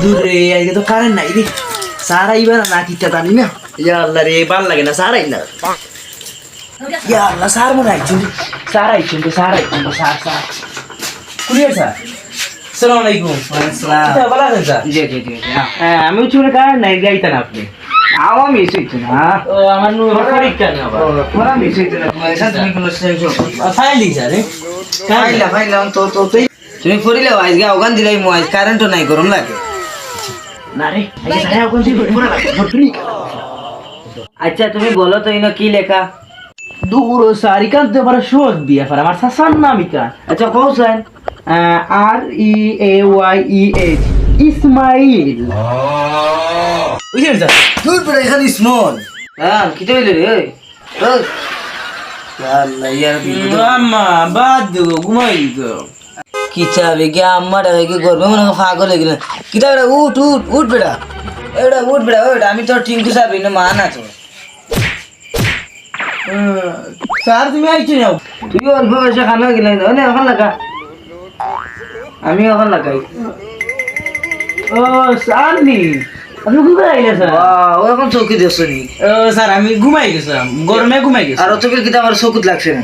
দূর রে আজকে তো কারেন্ট নাই রে স্যার আইবে না কিটা জানি না ইয়া আল্লাহ রে ভাল লাগে না স্যার আই না ইয়া আল্লাহ স্যার মনে আইছুন স্যার স্যার কুড়িয়ে স্যার আসসালামু আলাইকুম আসসালাম কিটা ভালো আছেন স্যার জি জি জি হ্যাঁ আমি উঠে কারেন্ট নাই যাইতা না আপনি আওয়া মিস হইছে না ও আমার নো পরীক্ষা না আবার পড়া মিস হইছে না পয়সা তুমি কোন সেন্সর ফাইল দিছ রে ফাইল তো তুমি পড়িলে আজকে ওখান দিলাই মো আজ কারেন্টও নাই গরম লাগে না রে আজকে সারা ওখান দিয়ে পড়া লাগে আচ্ছা তুমি বলো তো ইনো কি লেখা দূর সারিকান তো বড় শোক দিয়া ফর আমার সাসান নামিকা আচ্ছা কও সাইন REAYEH ইসমাইল বুঝছেন স্যার দূর পড়ে এখানে স্মল হ্যাঁ কি হইলো রে ওই আল্লাহ ইয়ার আম্মা বাদ দো ঘুমাই গো কি চাবে কি আম্মাটা কি করবে মনে পাগল হয়ে গেল কিটা বেটা উঠ উঠ উঠ বেটা এটা উঠ বেটা ওটা আমি তোর টিঙ্কু সাবি না মান আছো স্যার তুমি আইছো নাও তুই অল্প বয়সে খানা গেলে না এখন লাগা আমি এখন লাগাই ও স্যার নি আপনি ঘুমাই আইলে স্যার ও এখন চৌকি দিছ নি ও স্যার আমি ঘুমাই গেছিলাম গরমে ঘুমাই গেছি আর চৌকির কিটা আমার চকুত লাগছে না